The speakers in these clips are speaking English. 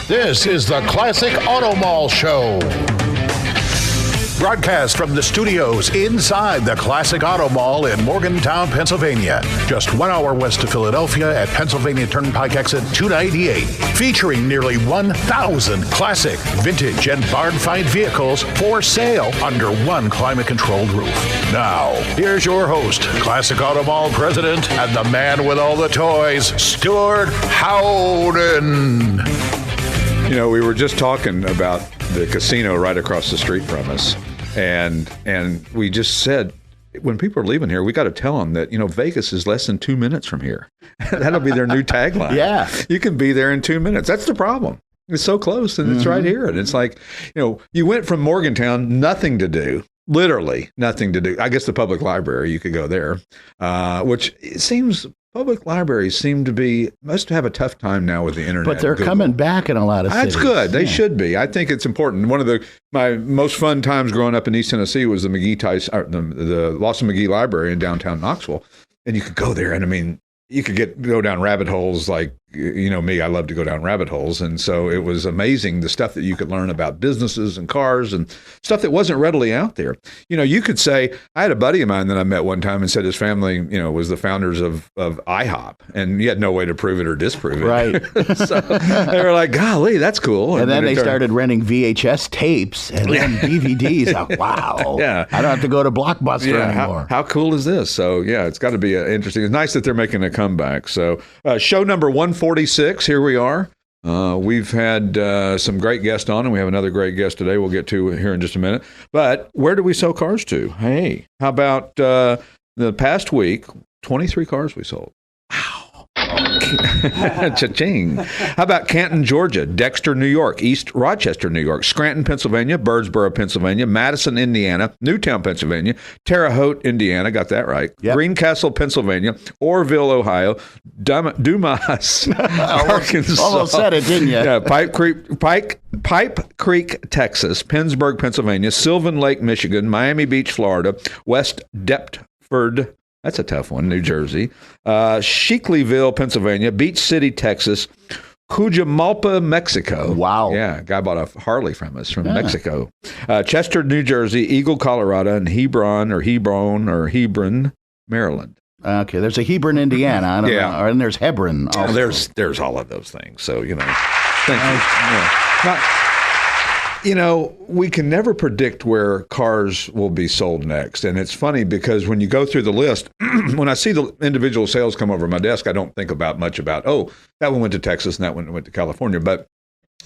This is the Classic Auto Mall Show. Broadcast from the studios inside the Classic Auto Mall in Morgantown, Pennsylvania. Just 1 hour west of Philadelphia at Pennsylvania Turnpike exit 298. Featuring nearly 1,000 classic, vintage, and barn-find vehicles for sale under one climate-controlled roof. Now, here's your host, Classic Auto Mall president and the man with all the toys, Stuart Howden. You know, we were just talking about the casino right across the street from us, and we just said, when people are leaving here, we got to tell them that, you know, Vegas is less than 2 minutes from here. That'll be their new tagline. Yeah. You can be there in 2 minutes. That's the problem. It's so close, and it's right here. And it's like, you know, you went from Morgantown, nothing to do. Literally nothing to do. I guess the public library, you could go there, which it seems public libraries must have a tough time now with the internet. But they're coming back in a lot of cities. That's good. They should be. I think it's important. One of my most fun times growing up in East Tennessee was the the Lawson McGee Library in downtown Knoxville. And you could go there, and I mean, you could go down rabbit holes like, you know me, I love to go down rabbit holes. And so it was amazing, the stuff that you could learn about businesses and cars and stuff that wasn't readily out there. You know, you could say, I had a buddy of mine that I met one time and said his family, you know, was the founders of IHOP, and you had no way to prove it or disprove it. Right. So they were like, golly, that's cool. And then they started renting VHS tapes and then DVDs. Oh, wow. Yeah. I don't have to go to Blockbuster anymore. How cool is this? So, yeah, it's got to be interesting. It's nice that they're making a comeback. So, show number 146, here we are. We've had some great guests on, and we have another great guest today we'll get to here in just a minute. But where do we sell cars to? Hey, how about the past week, 23 cars we sold. Wow. Cha-ching. How about Canton, Georgia, Dexter, New York, East Rochester, New York, Scranton, Pennsylvania, Birdsboro, Pennsylvania, Madison, Indiana, Newtown, Pennsylvania, Terre Haute, Indiana, got that right, yep. Greencastle, Pennsylvania, Orrville, Ohio, Dumas, Arkansas. Almost said it, didn't you? Yeah, Pipe Creek, Texas, Pennsburg, Pennsylvania, Sylvan Lake, Michigan, Miami Beach, Florida, West Deptford, that's a tough one, New Jersey, Shickleyville, Pennsylvania, Beach City, Texas, Cujamalpa, Mexico. Wow. Yeah, guy bought a Harley from us from Mexico. Chester, New Jersey, Eagle, Colorado, and Hebron, Maryland. Okay, there's a Hebron, Indiana. I don't know. And there's Hebron also. There's all of those things. So, you know, thank you. Yeah. You know, we can never predict where cars will be sold next. And it's funny because when you go through the list, when I see the individual sales come over my desk, I don't think much about, that one went to Texas and that one went to California. But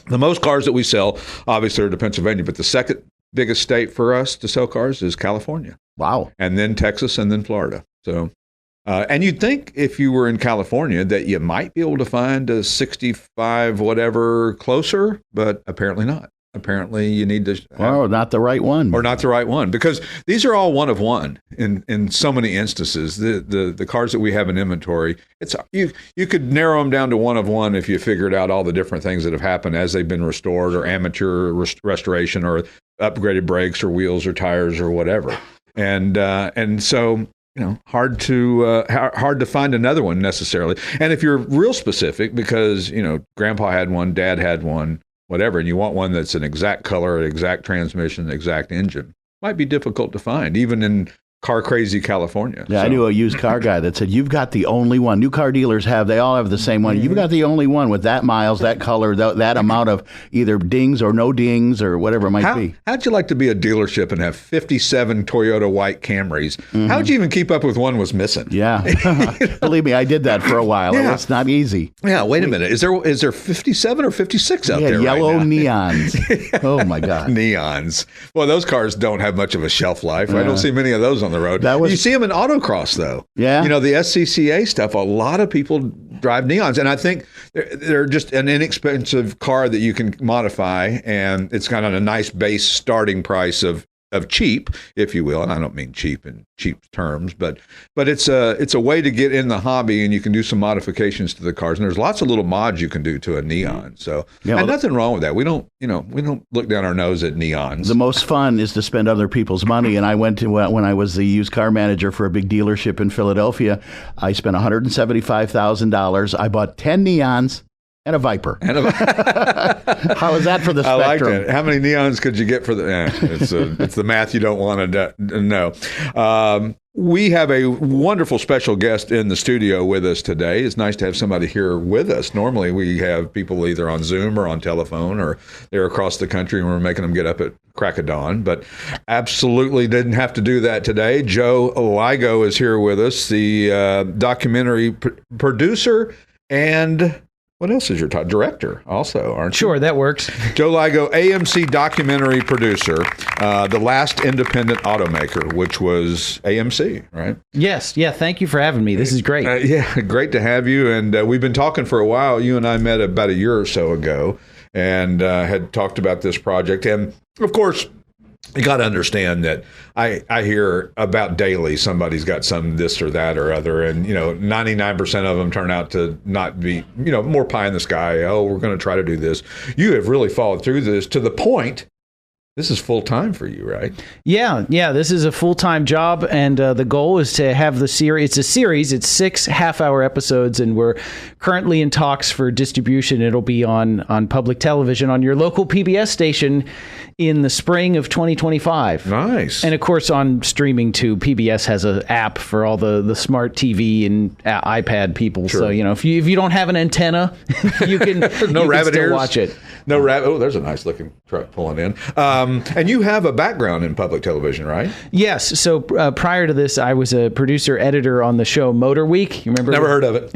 the most cars that we sell, obviously, are to Pennsylvania. But the second biggest state for us to sell cars is California. Wow. And then Texas and then Florida. So, and you'd think if you were in California that you might be able to find a 65 whatever closer, but apparently not. Apparently, you need to... Or not the right one. Or not the right one. Because these are all one of one in so many instances. The cars that we have in inventory, you could narrow them down to one of one if you figured out all the different things that have happened as they've been restored or amateur restoration or upgraded brakes or wheels or tires or whatever. And so... You know, hard to find another one necessarily. And if you're real specific, because, you know, grandpa had one, dad had one, whatever, and you want one that's an exact color, exact transmission, exact engine, might be difficult to find, even in car crazy California. Yeah, so. I knew a used car guy that said, you've got the only one. New car dealers they all have the same one. You've got the only one with that miles, that color, that amount of either dings or no dings or whatever it might be. How'd you like to be a dealership and have 57 Toyota white Camrys? How'd you even keep up with one was missing? Yeah. Believe me, I did that for a while. Yeah. It's not easy. Yeah, wait a minute. Is there 57 or 56 out there yellow right now? neons. Oh, my God. Neons. Well, those cars don't have much of a shelf life. I don't see many of those on the road. You see them in autocross, though. Yeah. You know, the SCCA stuff, a lot of people drive neons. And I think they're just an inexpensive car that you can modify. And it's got a nice base starting price of cheap, if you will. And I don't mean cheap in cheap terms, but it's a way to get in the hobby, and you can do some modifications to the cars. And there's lots of little mods you can do to a neon. So and nothing wrong with that. We don't look down our nose at neons. The most fun is to spend other people's money. And I went to when I was the used car manager for a big dealership in Philadelphia, I spent $175,000. I bought 10 neons And a Viper. And How is that for the spectrum? I like that. How many neons could you get for the... it's the math you don't want to know. We have a wonderful special guest in the studio with us today. It's nice to have somebody here with us. Normally, we have people either on Zoom or on telephone, or they're across the country, and we're making them get up at crack of dawn. But absolutely didn't have to do that today. Joe Ligo is here with us, the documentary producer and... What else is your title? Director also, aren't you? Sure, that works. Joe Ligo, AMC documentary producer, the Last Independent Automaker, which was AMC, right? Yes. Yeah, thank you for having me. This is great. Yeah, great to have you. And we've been talking for a while. You and I met about a year or so ago and had talked about this project. And, of course, you got to understand that I hear about daily somebody's got some this or that or other, and 99% of them turn out to not be more pie in the sky. Oh, we're going to try to do this. You have really followed through this to the point. This is full time for you, right? Yeah. This is a full-time job, and the goal is to have the series. It's a series. It's 6 half-hour episodes, and we're currently in talks for distribution. It'll be on public television on your local PBS station in the spring of 2025. Nice. And of course on streaming too. PBS has an app for all the smart TV and iPad people. Sure. So if you don't have an antenna, you can still watch it. No rabbit. Oh, there's a nice looking truck pulling in. And you have a background in public television, right? Yes. So prior to this, I was a producer editor on the show Motor Week. You remember? Never heard of it.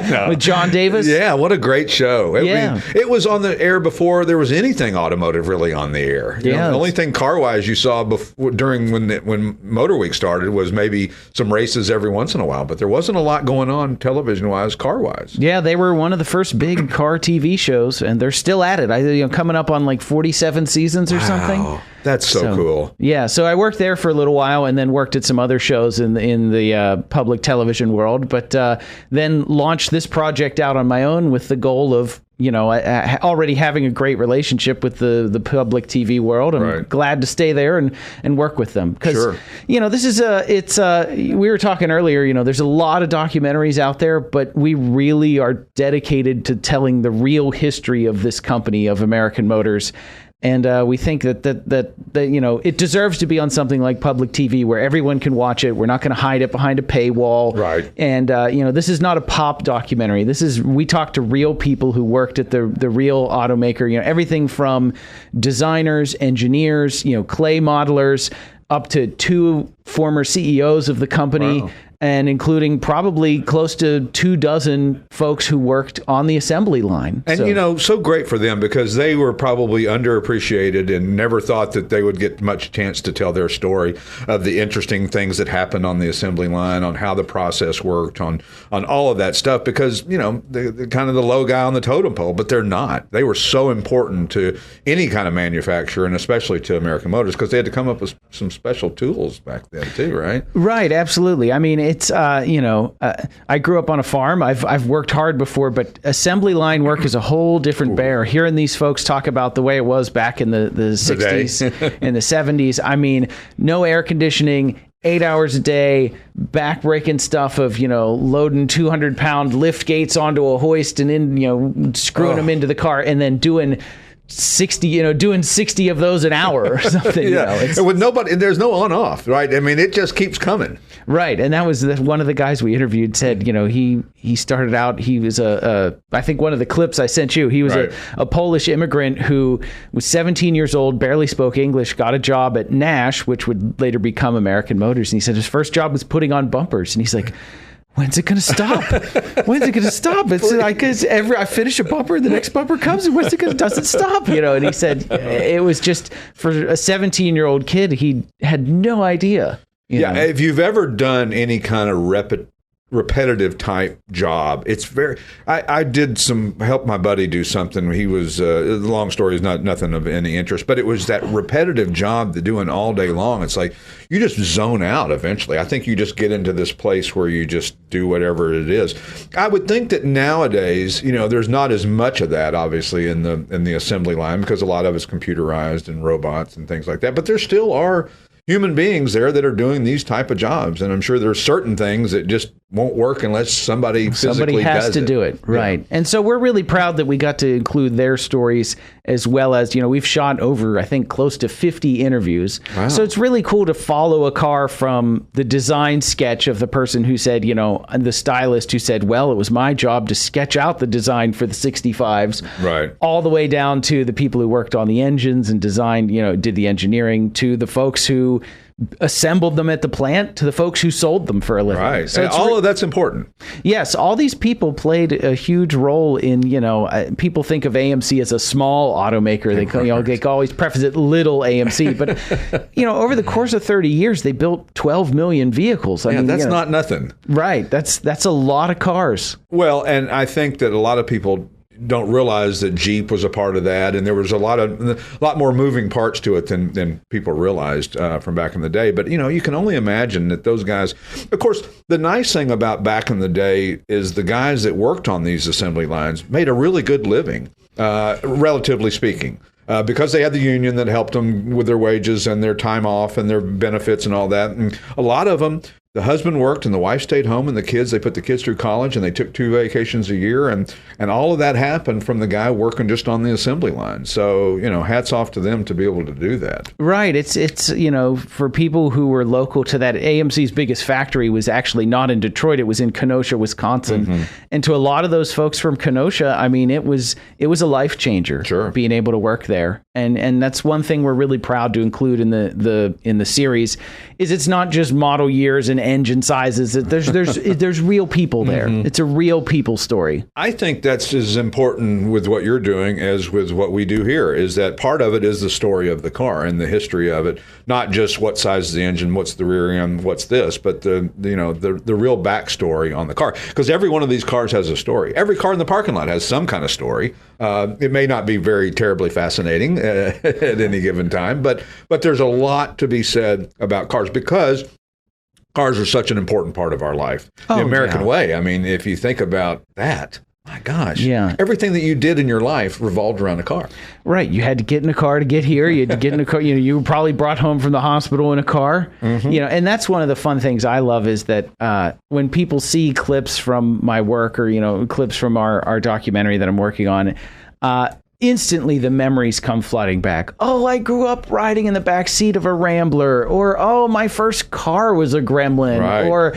No. With John Davis. Yeah, what a great show. It was on the air before there was anything automotive really on the air. The only thing car-wise you saw during when Motor Week started was maybe some races every once in a while, but there wasn't a lot going on television-wise, car-wise. Yeah, they were one of the first big car TV shows, and they're still at it. Coming up on like 47 seasons or something. That's so cool. Yeah, so I worked there for a little while and then worked at some other shows in the public television world, but then launched this project out on my own with the goal of already having a great relationship with the public TV world. I'm glad to stay there and work with them because this is we were talking earlier, there's a lot of documentaries out there, but we really are dedicated to telling the real history of this company, of American Motors. And we think that it deserves to be on something like public TV where everyone can watch it. We're not going to hide it behind a paywall. Right. And this is not a pop documentary. We talk to real people who worked at the real automaker. Everything from designers, engineers, clay modelers, up to 2 former CEOs of the company. Wow. And including probably close to 24 folks who worked on the assembly line. And, so great for them because they were probably underappreciated and never thought that they would get much chance to tell their story of the interesting things that happened on the assembly line, on how the process worked, on all of that stuff because, they're kind of the low guy on the totem pole, but they're not. They were so important to any kind of manufacturer and especially to American Motors because they had to come up with some special tools back then too, right? Right, absolutely. I mean, it's, I grew up on a farm. I've worked hard before, but assembly line work is a whole different bear. Hearing these folks talk about the way it was back in the 60s and the 70s, I mean, no air conditioning, 8 hours a day, back-breaking stuff of, loading 200-pound lift gates onto a hoist and then, screwing them into the car and then doing 60 of those an hour or something. And with nobody, there's no on-off, right? I mean, it just keeps coming. Right, and that was one of the guys we interviewed said, he started out, he was I think one of the clips I sent you, he was a Polish immigrant who was 17 years old, barely spoke English, got a job at Nash, which would later become American Motors, and he said his first job was putting on bumpers, and he's like, when's it going to stop? When's it going to stop? It's like I finish a bumper, the next bumper comes, and doesn't stop? And he said it was just for a 17-year-old kid, he had no idea. If you've ever done any kind of repetitive type job, it's very. I did help my buddy do something. He was the long story is nothing of any interest, but it was that repetitive job that doing all day long. It's like you just zone out eventually. I think you just get into this place where you just do whatever it is. I would think that nowadays, there's not as much of that obviously in the assembly line because a lot of it's computerized and robots and things like that. But there still are human beings there that are doing these type of jobs, and I'm sure there's certain things that just won't work unless somebody physically has to do it. Right. And so we're really proud that we got to include their stories, as well as, we've shot over, I think, close to 50 interviews. Wow. So it's really cool to follow a car from the design sketch of the person who said, the stylist who said, well, it was my job to sketch out the design for the 65s. Right. All the way down to the people who worked on the engines and designed, did the engineering, to the folks who assembled them at the plant, to the folks who sold them for a living. Right. So all of that's important. Yes. All these people played a huge role in, people think of AMC as a small automaker. They always preface it little AMC. But, over the course of 30 years, they built 12 million vehicles. I mean, that's not nothing. Right. That's a lot of cars. Well, and I think that a lot of people don't realize that Jeep was a part of that, and there was a lot more moving parts to it than people realized from back in the day. But you can only imagine that those guys. Of course, the nice thing about back in the day is the guys that worked on these assembly lines made a really good living, relatively speaking. Because they had the union that helped them with their wages and their time off and their benefits and all that. And a lot of them, the husband worked and the wife stayed home, and the kids, they put the kids through college, and they took 2 vacations a year. And all of that happened from the guy working just on the assembly line. So, hats off to them to be able to do that. Right. It's for people who were local to that, AMC's biggest factory was actually not in Detroit. It was in Kenosha, Wisconsin. Mm-hmm. And to a lot of those folks from Kenosha, I mean, it was a life changer. Sure. Being able to work there. And that's one thing we're really proud to include in the series, is it's not just model years and engine sizes. There's real people there. Mm-hmm. It's a real people story. I think that's as important with what you're doing as with what we do here, is that part of it is the story of the car and the history of it, not just what size is the engine, what's the rear end, what's this, but the real backstory on the car. Because every one of these cars has a story. Every car in the parking lot has some kind of story. It may not be very terribly fascinating at any given time, but there's a lot to be said about cars, because cars are such an important part of our life. The American way. I mean, if you think about that, my gosh. Yeah. Everything that you did in your life revolved around a car. Right. You had to get in a car to get here. You had to get in a car. You were probably brought home from the hospital in a car. Mm-hmm. And that's one of the fun things I love, is that when people see clips from my work, or, clips from our documentary that I'm working on, instantly the memories come flooding back. Oh, I grew up riding in the back seat of a Rambler, or, oh, my first car was a Gremlin, right. Or,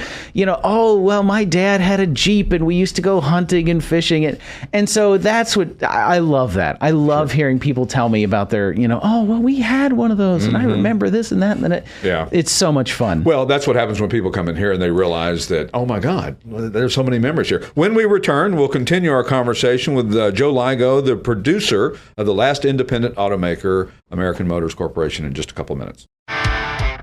oh, well, my dad had a Jeep and we used to go hunting and fishing. And so that's what I love that. I love hearing people tell me about their, oh, well, we had one of those and I remember this and that. And then it's so much fun. Well, that's what happens when people come in here and they realize that, oh my God, there's so many memories here. When we return, we'll continue our conversation with Joe Ligo, the producer of the Last Independent Automaker, American Motors Corporation, in just a couple of minutes.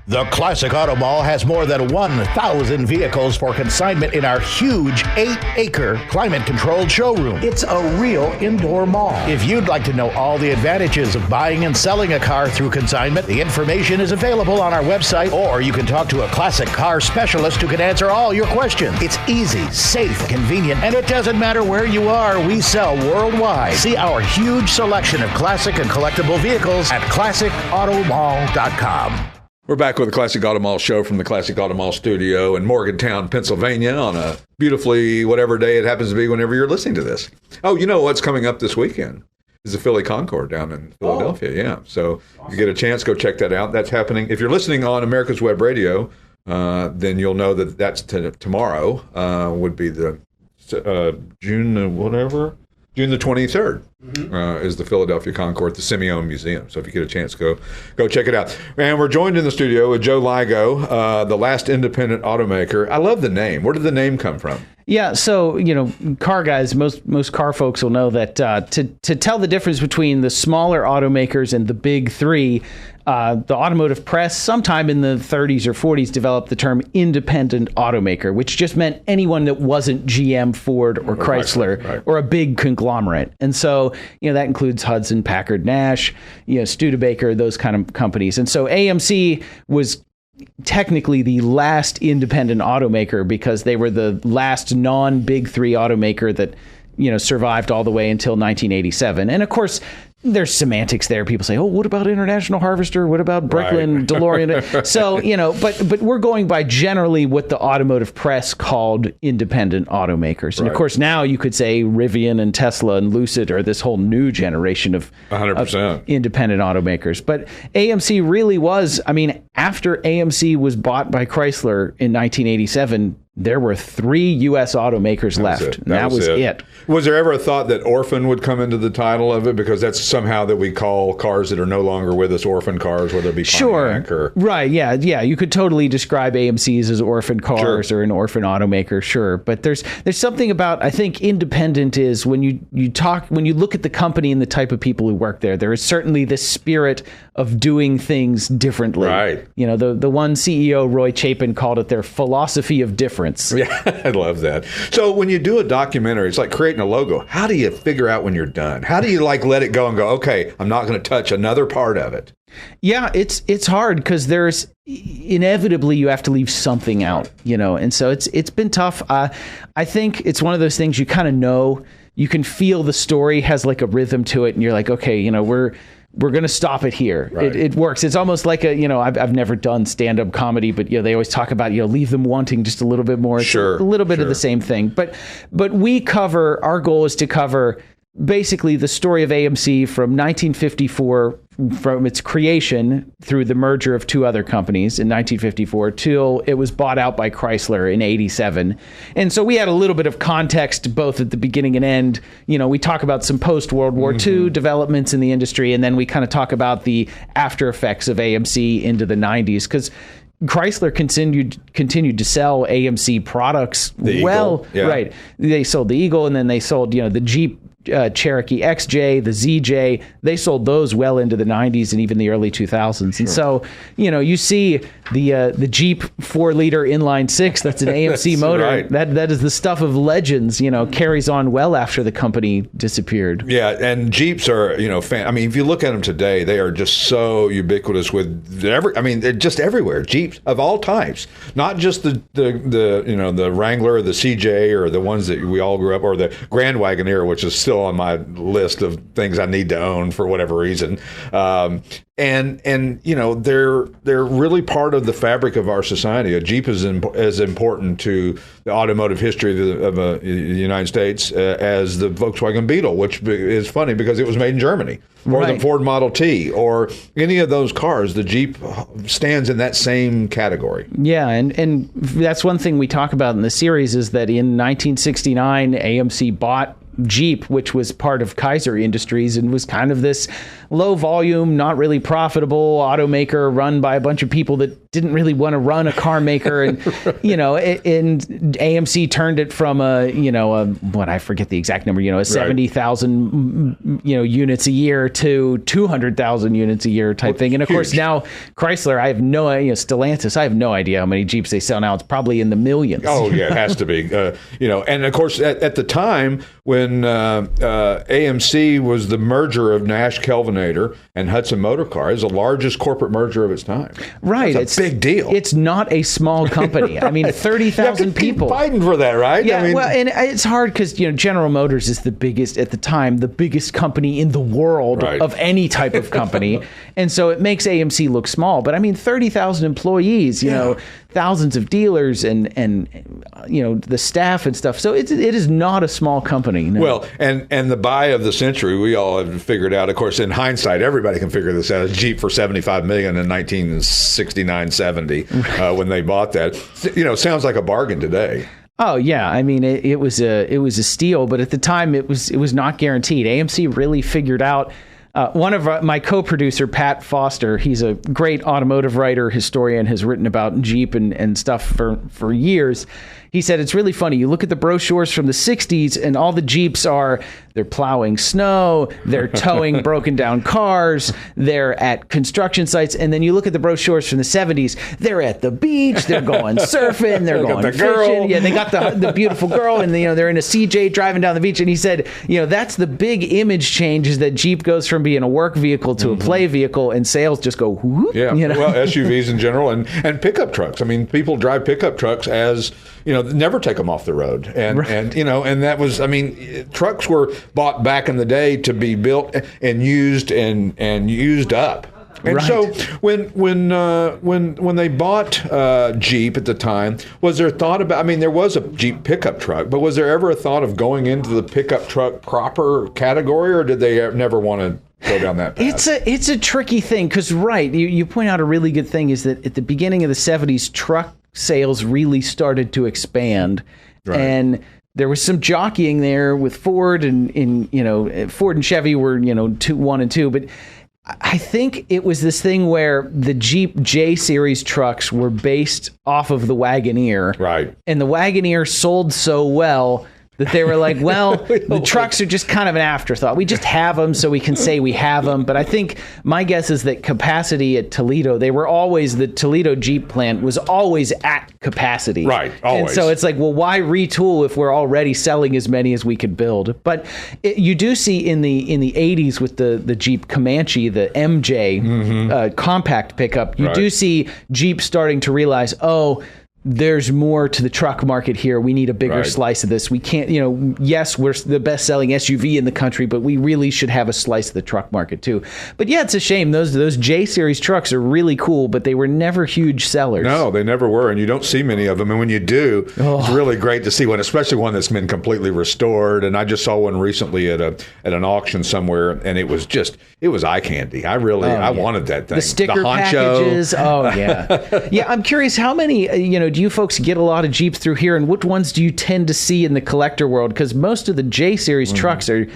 The Classic Auto Mall has more than 1,000 vehicles for consignment in our huge 8-acre climate-controlled showroom. It's a real indoor mall. If you'd like to know all the advantages of buying and selling a car through consignment, the information is available on our website, or you can talk to a classic car specialist who can answer all your questions. It's easy, safe, convenient, and it doesn't matter where you are. We sell worldwide. See our huge selection of classic and collectible vehicles at classicautomall.com. We're back with the Classic Auto Mall show from the Classic Auto Mall studio in Morgantown, Pennsylvania, on a beautifully whatever day it happens to be whenever you're listening to this. Oh, you know what's coming up this weekend is the Philly Concord down in Philadelphia. Yeah. So if you get a chance, go check that out. That's happening. If you're listening on America's Web Radio, then you'll know that that's tomorrow would be the June the 23rd. Is the Philadelphia Concord, the Simeone Museum. So if you get a chance, go check it out. And we're joined in the studio with Joe Ligo, the Last Independent Automaker. I love the name. Where did the name come from? Yeah, so, car guys, most car folks will know that to tell the difference between the smaller automakers and the big three, the automotive press sometime in the 30s or 40s developed the term independent automaker, which just meant anyone that wasn't GM, Ford, or Chrysler, right. Or a big conglomerate. And so, that includes Hudson, Packard, Nash, Studebaker, those kind of companies. And so AMC was technically the last independent automaker because they were the last non-big three automaker that survived all the way until 1987. And of course, there's semantics there. People say, oh, what about International Harvester? What about Brooklyn DeLorean? So, but we're going by generally what the automotive press called independent automakers. And of course, now you could say Rivian and Tesla and Lucid are this whole new generation of 100% independent automakers. But AMC really was, after AMC was bought by Chrysler in 1987, there were 3 U.S. automakers left. And that was it. Was there ever a thought that orphan would come into the title of it? Because that's somehow that we call cars that are no longer with us orphan cars, whether it be Pontiac or... Right, yeah. You could totally describe AMCs as orphan cars or an orphan automaker, sure. But there's something about, I think, independent is when you look at the company and the type of people who work there, there is certainly this spirit of doing things differently. Right. The one CEO, Roy Chapin, called it their philosophy of difference. Yeah, I love that. So when you do a documentary, it's like creating a logo. How do you figure out when you're done? How do you let it go and go, okay, I'm not going to touch another part of it? Yeah, it's hard because there's inevitably you have to leave something out, and so it's been tough. I think it's one of those things you kind of know, you can feel the story has like a rhythm to it, and you're like, okay, we're going to stop it here. Right. It works. It's almost like I've never done stand-up comedy, but they always talk about, leave them wanting just a little bit more. It's a little bit of the same thing. But our goal is to cover basically the story of AMC from 1954, from its creation through the merger of 2 other companies in 1954 till it was bought out by Chrysler in 87. And so we had a little bit of context both at the beginning and end. We talk about some post-World War II developments in the industry, and then we kind of talk about the after effects of AMC into the 90s, because Chrysler continued to sell AMC products right. They sold the Eagle, and then they sold, the Jeep Cherokee XJ, the ZJ. They sold those well into the 90s and even the early 2000s. And so, you see the Jeep 4-liter inline 6, that's an AMC motor. Right. That is the stuff of legends, carries on well after the company disappeared. Yeah, and Jeeps are, if you look at them today, they are just so ubiquitous with they're just everywhere. Jeeps of all types, not just the Wrangler or the CJ or the ones that we all grew up, or the Grand Wagoneer, which is still on my list of things I need to own for whatever reason. And they're really part of the fabric of our society. A Jeep is as important to the automotive history of the United States as the Volkswagen Beetle, which is funny because it was made in Germany, or the Ford Model T, or any of those cars. The Jeep stands in that same category. Yeah, and that's one thing we talk about in the series is that in 1969, AMC bought Jeep, which was part of Kaiser Industries and was kind of this low volume, not really profitable automaker run by a bunch of people that didn't really want to run a car maker. And, and AMC turned it from I forget the exact number, 70,000, units a year to 200,000 units a year type thing. And of course now Chrysler, I have no idea, Stellantis, I have no idea how many Jeeps they sell now. It's probably in the millions. Oh yeah, it has to be, and of course at the time when AMC was the merger of Nash Kelvinator and Hudson Motor Car, is the largest corporate merger of its time. Right. It's a big deal. It's not a small company. 30,000 people. Keep fighting for that, right? Yeah, and it's hard because, General Motors is the biggest, at the time, the biggest company in the world of any type of company. And so it makes AMC look small. But 30,000 employees, thousands of dealers and the staff and stuff. So it is not a small company. No. Well, and the buy of the century, we all have figured out, of course, in hindsight, everybody can figure this out. A Jeep for $75 million in 1969-70 when they bought that. Sounds like a bargain today. Oh yeah, it was a steal, but at the time it was not guaranteed. AMC really figured out. One of my co-producer, Pat Foster, he's a great automotive writer, historian, has written about Jeep and stuff for years. He said, it's really funny. You look at the brochures from the 60s and all the Jeeps they're plowing snow, they're towing broken down cars, they're at construction sites. And then you look at the brochures from the 70s, they're at the beach, they're going surfing, they're going fishing. Girl. Yeah, they got the beautiful girl and they're in a CJ driving down the beach. And he said, that's the big image change, is that Jeep goes from being a work vehicle to a play vehicle, and sales just go whoop. Yeah, well, SUVs in general and pickup trucks. People drive pickup trucks as, never take them off the road. And that was, I mean, trucks were bought back in the day to be built and used and used up. And so when they bought Jeep at the time, was there thought about, I mean, there was a Jeep pickup truck, but was there ever a thought of going into the pickup truck proper category, or did they never want to go down that path? It's a tricky thing because, you point out a really good thing is that at the beginning of the 70s, truck sales really started to expand. Right. And there was some jockeying there with Ford and Ford and Chevy were, 1 and 2, but I think it was this thing where the Jeep J Series trucks were based off of the Wagoneer. Right. And the Wagoneer sold so well that they were like, well, the trucks are just kind of an afterthought. We just have them so we can say we have them. But I think my guess is that capacity at Toledo, the Toledo Jeep plant was always at capacity. Right, always. And so it's like, well, why retool if we're already selling as many as we could build? But you do see in the 80s with the Jeep Comanche, the MJ compact pickup, you do see Jeep starting to realize, there's more to the truck market here. We need a bigger slice of this. We can't, yes, we're the best selling SUV in the country, but we really should have a slice of the truck market too. But yeah, it's a shame. Those J Series trucks are really cool, but they were never huge sellers. No, they never were. And you don't see many of them. And when you do, it's really great to see one, especially one that's been completely restored. And I just saw one recently at an auction somewhere, and it was eye candy. I wanted that thing. The sticker packages. Oh yeah. Yeah. I'm curious how many, do you folks get a lot of Jeeps through here, and which ones do you tend to see in the collector world? Because most of the J Series trucks are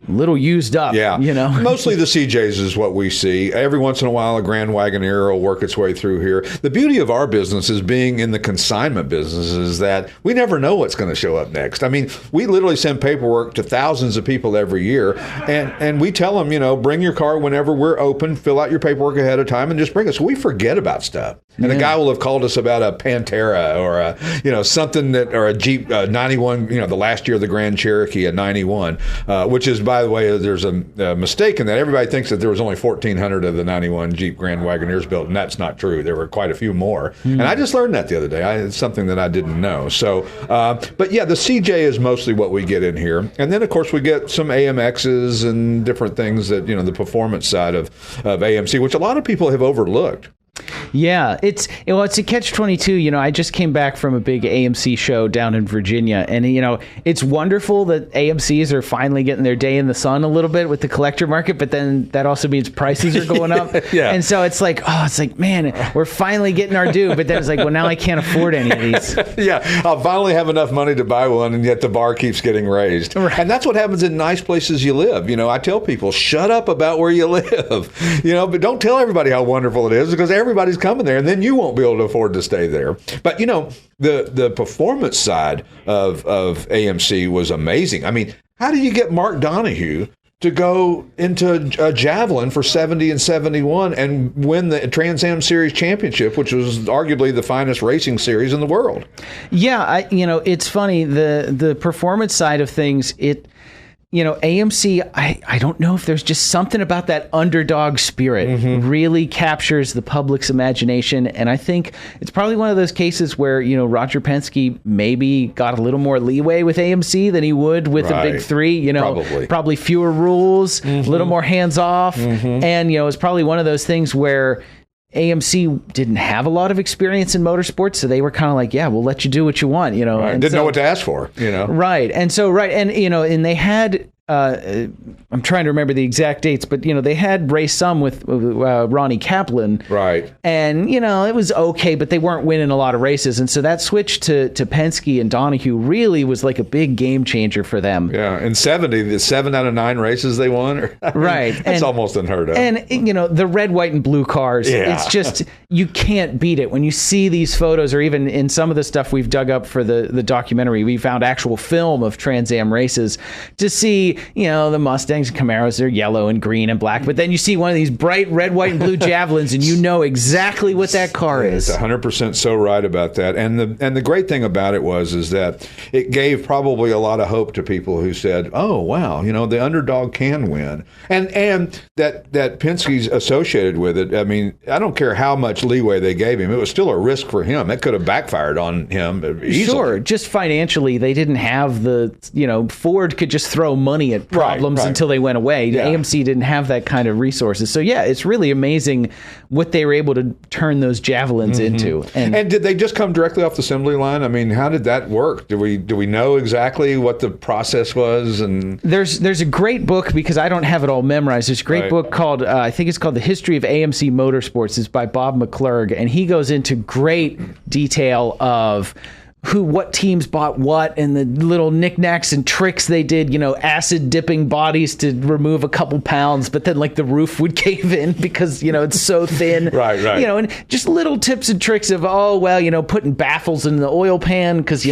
a little used up. Yeah. Mostly the CJs is what we see. Every once in a while, a Grand Wagoneer will work its way through here. The beauty of our business is being in the consignment business is that we never know what's going to show up next. I mean, we literally send paperwork to thousands of people every year, and we tell them, bring your car whenever we're open, fill out your paperwork ahead of time, and just bring it. So we forget about stuff. And a guy will have called us about a Pantera or something or a Jeep 91, the last year of the Grand Cherokee at 91, which is, by the way, there's a mistake in that. Everybody thinks that there was only 1,400 of the 91 Jeep Grand Wagoneers built, and that's not true. There were quite a few more. And I just learned that the other day. It's something that I didn't know. So, but yeah, the CJ is mostly what we get in here. And then, of course, we get some AMXs and different things that, the performance side of AMC, which a lot of people have overlooked. Yeah, it's a catch-22. I just came back from a big AMC show down in Virginia, and it's wonderful that AMCs are finally getting their day in the sun a little bit with the collector market, but then that also means prices are going up. Yeah. And so it's like, man, we're finally getting our due, but then it's like, well, now I can't afford any of these. Yeah, I'll finally have enough money to buy one, and yet the bar keeps getting raised. Right. And that's what happens in nice places you live. I tell people, shut up about where you live, but don't tell everybody how wonderful it is, because everybody's coming there, and then you won't be able to afford to stay there. But the performance side of AMC was amazing. I mean, how do you get Mark Donahue to go into a Javelin for 70 and 71 and win the Trans Am Series Championship, which was arguably the finest racing series in the world? Yeah, it's funny, the performance side of things, AMC, I don't know if there's just something about that underdog spirit really captures the public's imagination. And I think it's probably one of those cases where, Roger Penske maybe got a little more leeway with AMC than he would with the big three, probably fewer rules, a little more hands off. And, it's probably one of those things where AMC didn't have a lot of experience in motorsports, so they were kind of like, yeah, we'll let you do what you want, Right. Didn't know what to ask for, Right. And so, and they had, I'm trying to remember the exact dates, but, they had raced some with Ronnie Kaplan. Right. And, it was okay, but they weren't winning a lot of races. And so that switch to Penske and Donahue really was like a big game changer for them. Yeah. In 70, the 7 out of 9 races they won. Right. That's almost unheard of. And, the red, white, and blue cars, it's just, you can't beat it. When you see these photos, or even in some of the stuff we've dug up for the documentary, we found actual film of Trans Am races to see see, the Mustangs and Camaros, they're yellow and green and black, but then you see one of these bright red, white, and blue Javelins, and you know exactly what that car is. It's 100% so right about that. And the great thing about it is that it gave probably a lot of hope to people who said, oh, wow, the underdog can win. And that Penske's associated with it. I mean, I don't care how much leeway they gave him. It was still a risk for him. That could have backfired on him easily. Sure. Just financially, they didn't have Ford could just throw money at problems until they went away. Yeah. AMC didn't have that kind of resources. So, yeah, it's really amazing what they were able to turn those Javelins into. And did they just come directly off the assembly line? I mean, how did that work? Do we know exactly what the process was? And there's a great book, because I don't have it all memorized. There's a great book called, I think it's called The History of AMC Motorsports. It's by Bob McClurg, and he goes into great detail of what teams bought what and the little knickknacks and tricks they did, acid dipping bodies to remove a couple pounds, but then like the roof would cave in because, it's so thin. Right. And just little tips and tricks of, putting baffles in the oil pan because,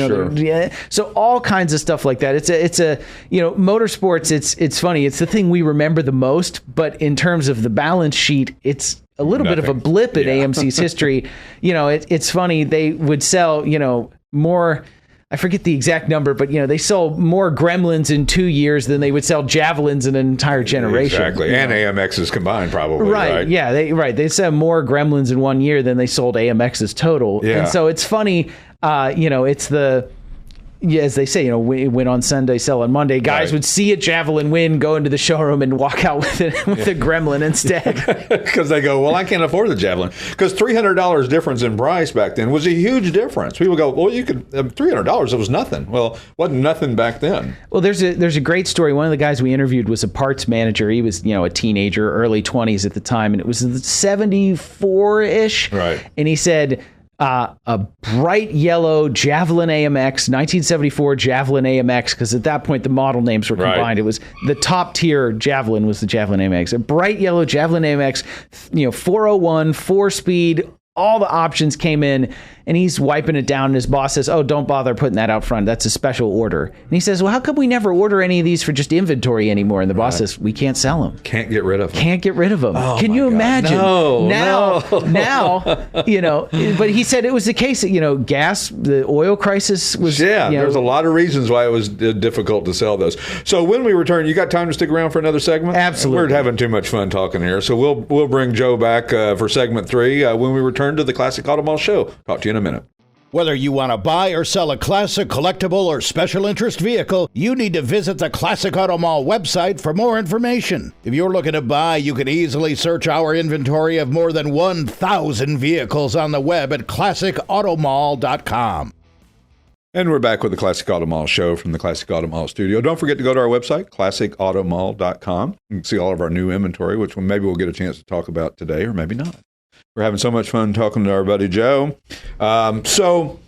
so all kinds of stuff like that. It's a motorsports, it's funny. It's the thing we remember the most, but in terms of the balance sheet, it's a little bit of a blip in AMC's history. It's funny. They would sell, more, I forget the exact number, but they sold more Gremlins in 2 years than they would sell Javelins in an entire generation. Exactly, and AMXs combined, probably. Right? Yeah, they sold more Gremlins in 1 year than they sold AMXs total. Yeah. And so it's funny. It's the. Yeah, as they say, win on Sunday, sell on Monday. Guys would see a Javelin win, go into the showroom, and walk out with a Gremlin instead. Because they go, well, I can't afford the Javelin. Because $300 difference in price back then was a huge difference. People go, well, you could $300. It was nothing. Well, it wasn't nothing back then. Well, there's a great story. One of the guys we interviewed was a parts manager. He was a teenager, early 20s at the time, and it was 74-ish. Right. And he said, a bright yellow Javelin AMX, 1974 Javelin AMX, because at that point the model names were combined. Right. It was the top tier Javelin was the Javelin AMX. A bright yellow Javelin AMX, 401, 4-speed, all the options came in, and he's wiping it down, and his boss says, oh, don't bother putting that out front. That's a special order. And he says, well, how come we never order any of these for just inventory anymore? And the boss says, we can't sell them. Can't get rid of them. Can't get rid of them. Oh, Can you imagine? No. Now, but he said it was the case that, gas, the oil crisis was. Yeah, there's a lot of reasons why it was difficult to sell those. So when we return, you got time to stick around for another segment? Absolutely. We're having too much fun talking here. So we'll bring Joe back for segment 3 when we return to the Classic Automall Show. Talk to you in a minute. Whether you want to buy or sell a classic, collectible, or special interest vehicle, you need to visit the Classic Auto Mall website for more information. If you're looking to buy, you can easily search our inventory of more than 1,000 vehicles on the web at classicautomall.com. And we're back with the Classic Auto Mall Show from the Classic Auto Mall studio. Don't forget to go to our website, classicautomall.com. You can see all of our new inventory, which maybe we'll get a chance to talk about today, or maybe not. We're having so much fun talking to our buddy Joe. So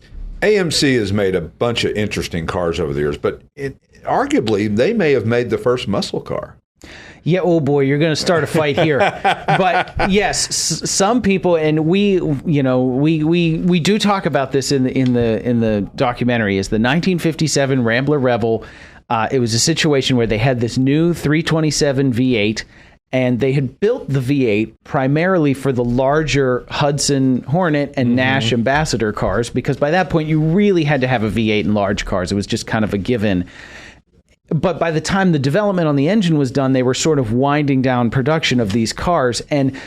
AMC has made a bunch of interesting cars over the years, but arguably they may have made the first muscle car. Yeah, oh boy, you're going to start a fight here. But yes, some people, and we do talk about this in the documentary, is the 1957 Rambler Rebel. It was a situation where they had this new 327 V8. And they had built the V8 primarily for the larger Hudson Hornet and Nash Ambassador cars, because by that point you really had to have a V8 in large cars. It was just kind of a given. But by the time the development on the engine was done, they were sort of winding down production of these cars. And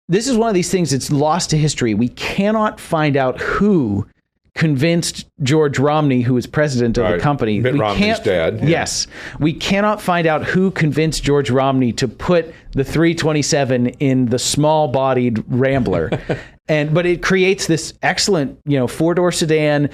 this is one of these things that's lost to history. We cannot find out who convinced George Romney, who was president of the company. Mitt Romney's dad. Yeah. Yes. We cannot find out who convinced George Romney to put the 327 in the small-bodied Rambler. But it creates this excellent, four-door sedan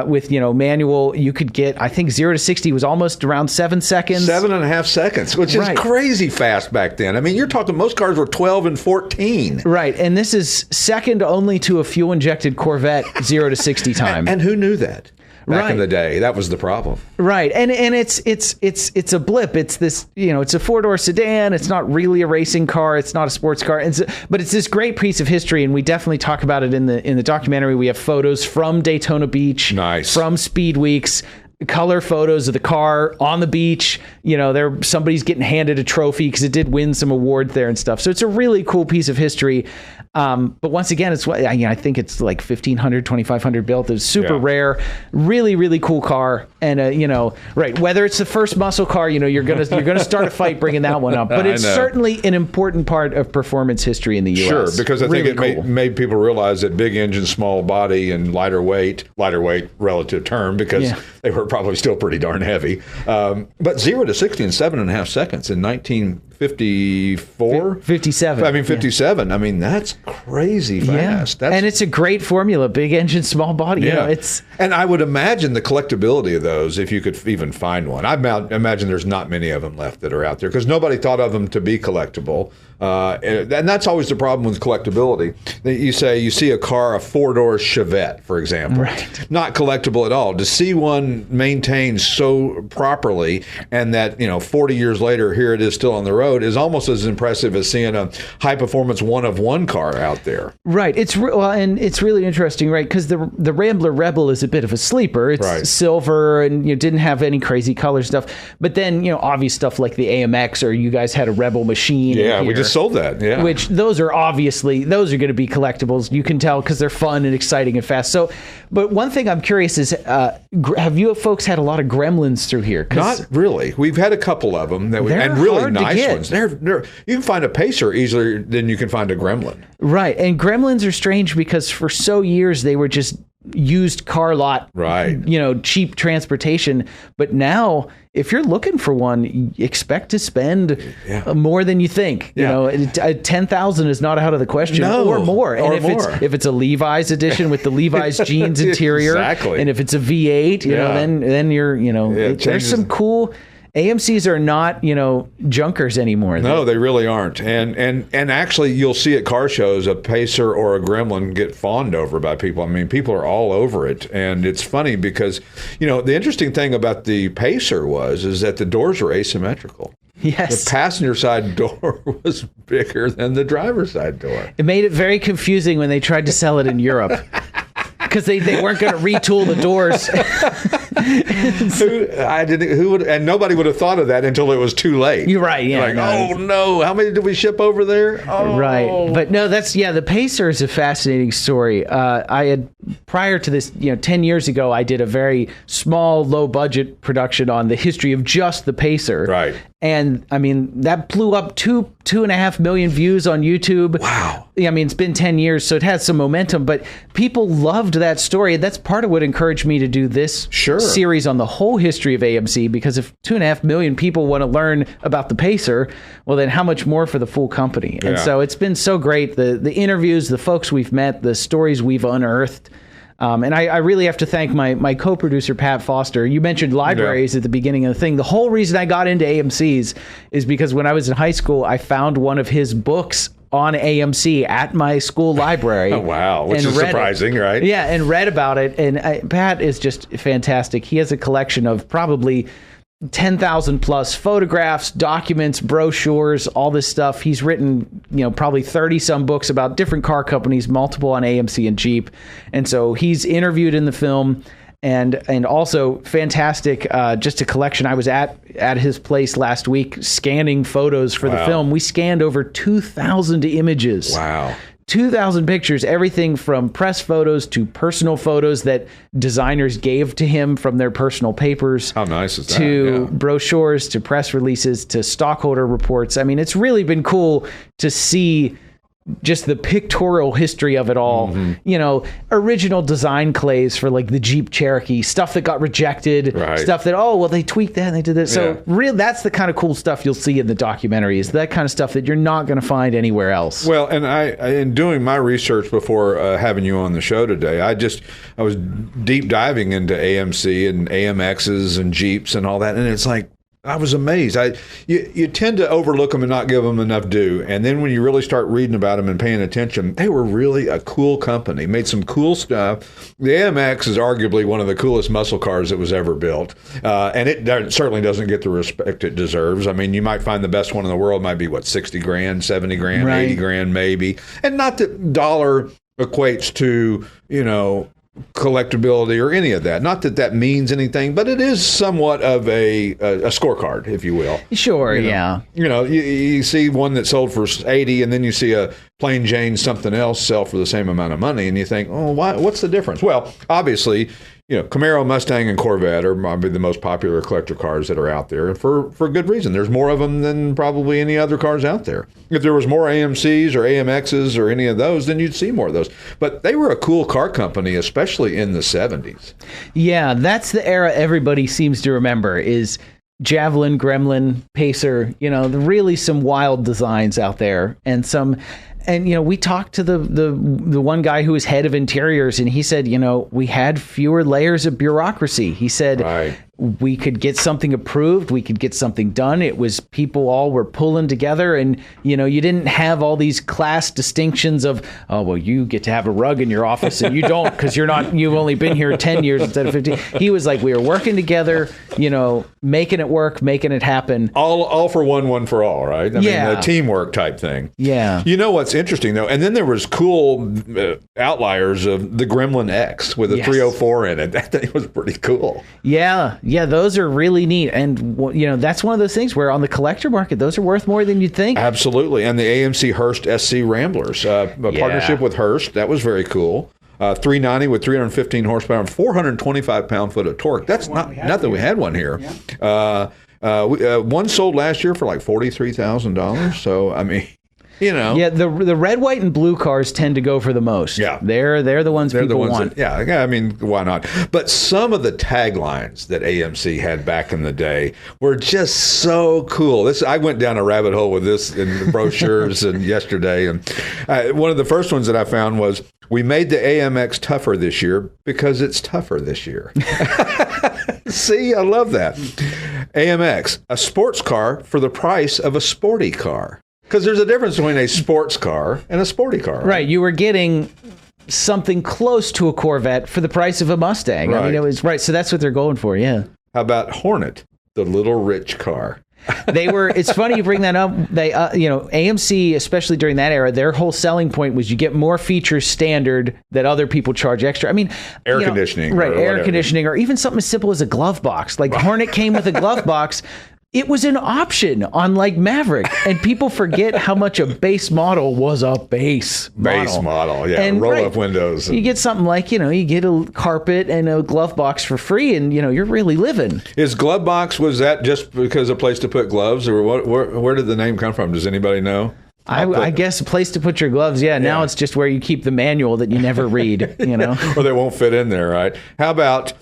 with, manual. You could get, I think 0 to 60 was almost around 7 seconds. 7.5 seconds, which is crazy fast back then. I mean, you're talking most cars were 12 and 14. Right. And this is second only to a fuel-injected Corvette 0 to 60 time. And who knew that? Back in the day, that was the problem. Right, and it's a blip. It's this, it's a four-door sedan. It's not really a racing car. It's not a sports car. But it's this great piece of history, and we definitely talk about it in the documentary. We have photos from Daytona Beach, nice, from Speed Weeks. color photos of the car on the beach. Somebody's getting handed a trophy because it did win some awards there and stuff. So it's a really cool piece of history. But once again, it's I think it's like 1,500, 2,500 built. It's super rare, really, really cool car. And right, whether it's the first muscle car, you're gonna start a fight bringing that one up. But it's certainly an important part of performance history in the U.S. Sure, because I think it made people realize that big engine, small body, and lighter weight relative term, because they were probably still pretty darn heavy. But 0 to 60 in 7.5 seconds in 1954, 57. 57. Yeah. I mean, that's crazy fast. And it's a great formula: big engine, small body. And I would imagine the collectability of those, if you could even find one. I imagine there's not many of them left that are out there because nobody thought of them to be collectible. And that's always the problem with collectability. You see a car, a 4-door Chevette, for example, not collectible at all. To see one maintained so properly, and that 40 years later, here it is still on the road, is almost as impressive as seeing a high-performance one-of-one car out there. Right. And it's really interesting, right? Because the Rambler Rebel is a bit of a sleeper. It's silver and didn't have any crazy color stuff. But then obvious stuff like the AMX, or you guys had a Rebel Machine. Yeah, we just sold that. Yeah. Which those are going to be collectibles. You can tell because they're fun and exciting and fast. So, but one thing I'm curious is, have you folks had a lot of Gremlins through here? Not really. We've had a couple of them and really nice ones. You can find a Pacer easier than you can find a Gremlin. Right, and Gremlins are strange because for so years they were just used car lot, cheap transportation. But now, if you're looking for one, you expect to spend more than you think. $10,000 is not out of the question, or more. And if it's a Levi's edition with the Levi's jeans interior, and if it's a V8, then you're there's some cool. AMCs are not, junkers anymore. No, they really aren't. And actually, you'll see at car shows a Pacer or a Gremlin get fawned over by people. I mean, people are all over it. And it's funny because, the interesting thing about the Pacer is that the doors were asymmetrical. Yes. The passenger side door was bigger than the driver's side door. It made it very confusing when they tried to sell it in Europe. Because they weren't going to retool the doors. And nobody would have thought of that until it was too late. You're right. Yeah. Oh no! How many did we ship over there? Oh. Right. But no, the Pacer is a fascinating story. I had, prior to this, 10 years ago, I did a very small, low budget production on the history of just the Pacer. Right. And I mean, that blew up 2.5 million views on YouTube. Wow. I mean, it's been 10 years, so it has some momentum, but people loved that story. That's part of what encouraged me to do this series on the whole history of AMC, because if 2.5 million people want to learn about the Pacer, well, then how much more for the full company? And so it's been so great. The interviews, the folks we've met, the stories we've unearthed. And I really have to thank my co-producer, Pat Foster. You mentioned libraries at the beginning of the thing. The whole reason I got into AMCs is because when I was in high school, I found one of his books on AMC at my school library. Oh, wow. Which is surprising, right? Yeah, and read about it. And Pat is just fantastic. He has a collection of probably 10,000 plus photographs, documents, brochures, all this stuff. He's written, probably 30 some books about different car companies, multiple on AMC and Jeep. And so he's interviewed in the film, and also fantastic, just a collection. I was at his place last week scanning photos for the film. We scanned over 2,000 images. Wow. 2,000 pictures, everything from press photos to personal photos that designers gave to him from their personal papers. How nice is that? To brochures, to press releases, to stockholder reports. I mean, it's really been cool to see just the pictorial history of it all. Mm-hmm. Original design clays for like the Jeep Cherokee, stuff that got rejected, stuff that, they tweaked that and they did this. So really, that's the kind of cool stuff you'll see in the documentary, is that kind of stuff that you're not going to find anywhere else. Well, and I in doing my research before having you on the show today, I was deep diving into AMC and AMXs and Jeeps and all that. And it's like, I was amazed. You tend to overlook them and not give them enough due. And then when you really start reading about them and paying attention, they were really a cool company, made some cool stuff. The AMX is arguably one of the coolest muscle cars that was ever built. And it certainly doesn't get the respect it deserves. I mean, you might find the best one in the world might be, $60 grand, 70 grand, 80 grand maybe. And not that dollar equates to, collectability or any of that. Not that that means anything, but it is somewhat of a scorecard, if you will. Sure, You see one that sold for 80, and then you see a plain Jane something else sell for the same amount of money, and you think, oh, what's the difference? Well, obviously, Camaro, Mustang, and Corvette are probably the most popular collector cars that are out there, and for good reason. There's more of them than probably any other cars out there. If there was more AMCs or AMXs or any of those, then you'd see more of those. But they were a cool car company, especially in the 70s. Yeah, that's the era everybody seems to remember is Javelin, Gremlin, Pacer, really some wild designs out there and we talked to the one guy who was head of interiors, and he said, we had fewer layers of bureaucracy. He said, right. We could get something approved. We could get something done. It was people all were pulling together, and you didn't have all these class distinctions of, oh, well, you get to have a rug in your office and you don't because you've only been here 10 years instead of 15. He was like, we were working together, making it work, making it happen. All for one for all, right? I mean, a teamwork type thing. Yeah. What's interesting though, and then there was cool outliers of the Gremlin X with a 304 in it. That thing was pretty cool. Yeah, those are really neat. And, that's one of those things where on the collector market, those are worth more than you'd think. Absolutely. And the AMC Hurst SC Ramblers, a partnership with Hurst, that was very cool. 390 with 315 horsepower and 425 pound-foot of torque. That's not that we had one here. Yeah. One sold last year for like $43,000. So, I mean... Yeah, the red, white, and blue cars tend to go for the most. Yeah. They're the ones people want. I mean, why not? But some of the taglines that AMC had back in the day were just so cool. I went down a rabbit hole with this in the brochures and yesterday. And one of the first ones that I found was, we made the AMX tougher this year because it's tougher this year. See, I love that. AMX, a sports car for the price of a sporty car. Because there's a difference between a sports car and a sporty car. Right. You were getting something close to a Corvette for the price of a Mustang. Right. I mean, it was right. So that's what they're going for. Yeah. How about Hornet, the little rich car? It's funny you bring that up. They, AMC, especially during that era, their whole selling point was you get more features standard that other people charge extra. I mean, air conditioning. Right. Air conditioning, or even something as simple as a glove box. Like Hornet came with a glove box. It was an option on like Maverick, and people forget how much a base model was a base model. Yeah, and roll-up windows. You get something like, you get a carpet and a glove box for free, and, you're really living. Is glove box, was that just because a place to put gloves, or where did the name come from? Does anybody know? I guess a place to put your gloves. Yeah, now it's just where you keep the manual that you never read, Or they won't fit in there, right? How about...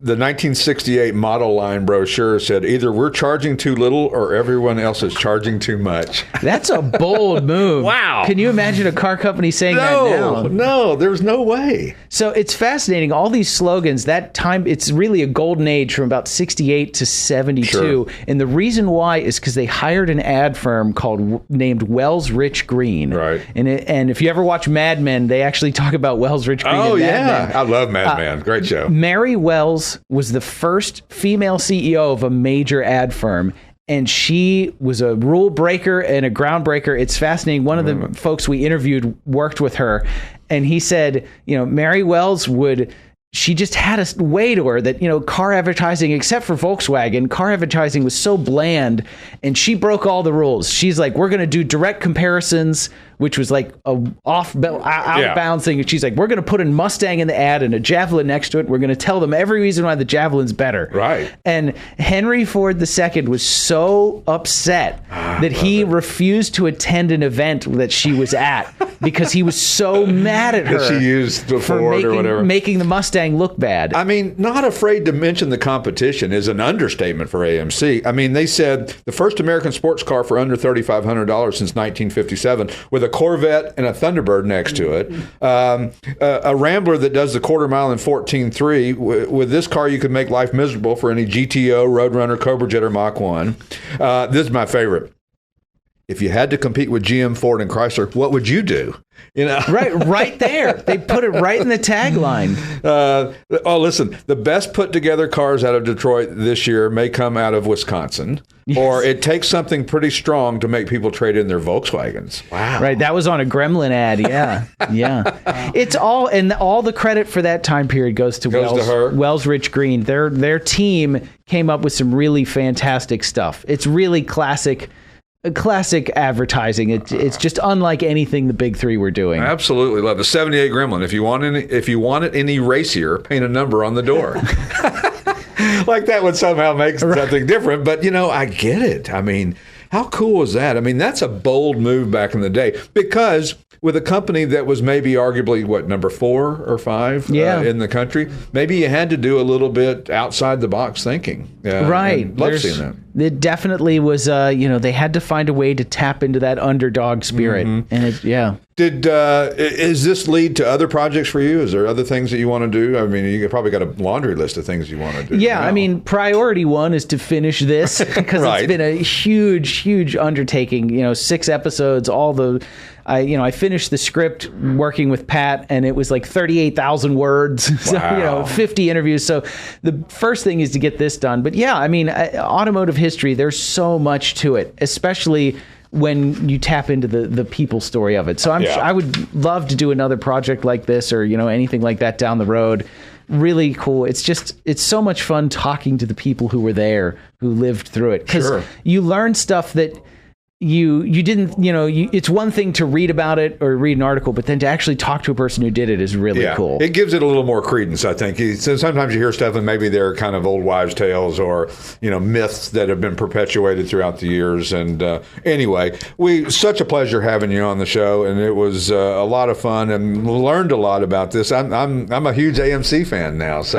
the 1968 model line brochure said, either we're charging too little or everyone else is charging too much. That's a bold move. Wow. Can you imagine a car company saying that now? No, there's no way. So it's fascinating. All these slogans, that time, it's really a golden age from about 68 to 72. Sure. And the reason why is because they hired an ad firm named Wells Rich Green. Right. And if you ever watch Mad Men, they actually talk about Wells Rich Green. Oh, yeah. I love Mad Men. Great show. Mary Wells was the first female CEO of a major ad firm, and she was a rule breaker and a groundbreaker. It's fascinating. One of the folks we interviewed worked with her, and he said, Mary Wells she just had a way to her that, car advertising, except for Volkswagen, car advertising was so bland, and she broke all the rules. She's like, we're going to do direct comparisons, which was like a outbound thing. And she's like, we're going to put a Mustang in the ad and a Javelin next to it. We're going to tell them every reason why the Javelin's better. Right. And Henry Ford II was so upset that he refused to attend an event that she was at because he was so mad at her. That she used the Ford or whatever. Making the Mustang look bad. I mean, not afraid to mention the competition is an understatement for AMC. I mean, they said the first American sports car for under $3,500 since 1957 with a Corvette and a Thunderbird next to it. A Rambler that does the quarter mile in 14.3. With this car, you could make life miserable for any GTO, Roadrunner, Cobra Jet, or Mach 1. This is my favorite. if you had to compete with GM, Ford, and Chrysler, what would you do? You know, right there. They put it right in the tagline. Listen, the best put together cars out of Detroit this year may come out of Wisconsin, or it takes something pretty strong to make people trade in their Volkswagens. Wow. Right. That was on a Gremlin ad. Yeah. Yeah. It's all the credit for that time period goes to Wells Rich Green. Their team came up with some really fantastic stuff. It's really classic advertising. It's just unlike anything the big three were doing. I absolutely love the 78 Gremlin. If you want it any racier, paint a number on the door. Like that would somehow make something different. But, I get it. I mean, how cool is that? I mean, that's a bold move back in the day, because with a company that was maybe arguably, number 4 or 5 in the country, maybe you had to do a little bit outside the box thinking. Right. Love seeing that. It definitely was, they had to find a way to tap into that underdog spirit. Mm-hmm. And is this lead to other projects for you? Is there other things that you want to do? I mean, you probably got a laundry list of things you want to do. Yeah, now. I mean, priority one is to finish this, because It's been a huge undertaking. 6 episodes, I finished the script working with Pat, and it was like 38,000 words. Wow. So, 50 interviews. So the first thing is to get this done. But yeah, I mean, automotive history, there's so much to it, especially when you tap into the people story of it. So I would love to do another project like this, or, anything like that down the road. Really cool. It's so much fun talking to the people who were there, who lived through it. Because you learn stuff that you didn't, it's one thing to read about it or read an article, but then to actually talk to a person who did it is really cool. It gives it a little more credence, I think. So sometimes you hear stuff and maybe they're kind of old wives' tales or, myths that have been perpetuated throughout the years. And anyway, such a pleasure having you on the show, and it was a lot of fun, and learned a lot about this. I'm a huge AMC fan now. So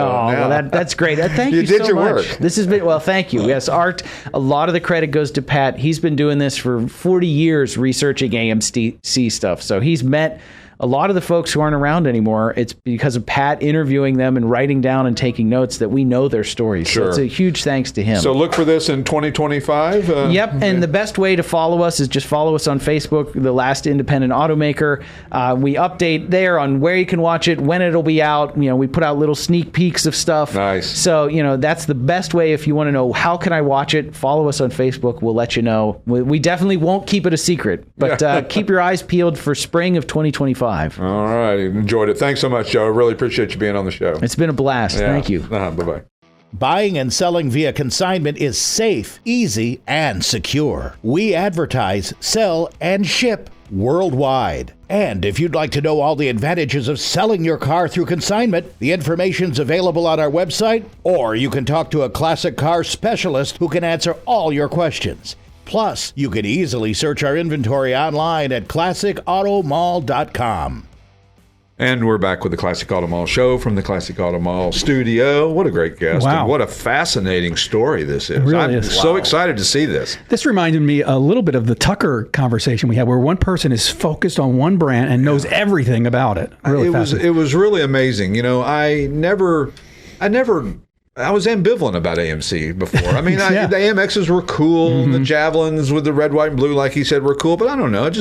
that's great. Thank you so much. You did your work. This has been, thank you. Yes, Art, a lot of the credit goes to Pat. He's been doing this for 40 years researching AMC stuff. So he's met a lot of the folks who aren't around anymore. It's because of Pat interviewing them and writing down and taking notes that we know their stories. Sure. So it's a huge thanks to him. So look for this in 2025. Yep. And the best way to follow us is just follow us on Facebook, the Last Independent Automaker. We update there on where you can watch it, when it'll be out. We put out little sneak peeks of stuff. Nice. So, that's the best way. If you want to know how can I watch it, follow us on Facebook. We'll let you know. We definitely won't keep it a secret, but keep your eyes peeled for spring of 2025. All right. Enjoyed it. Thanks so much, Joe. I really appreciate you being on the show. It's been a blast. Yeah. Thank you. Bye-bye. Buying and selling via consignment is safe, easy, and secure. We advertise, sell, and ship worldwide. And if you'd like to know all the advantages of selling your car through consignment, the information's available on our website, or you can talk to a classic car specialist who can answer all your questions. Plus, you can easily search our inventory online at classicautomall.com. And we're back with the Classic Auto Mall show from the Classic Auto Mall studio. What a great guest. Wow. And what a fascinating story this is. It really I'm is. so excited to see this. This reminded me a little bit of the Tucker conversation we had, where one person is focused on one brand and knows everything about it. Really it was really amazing. I was ambivalent about AMC before. I mean, the AMXs were cool. Mm-hmm. The Javelins with the red, white, and blue, like he said, were cool. But I don't know.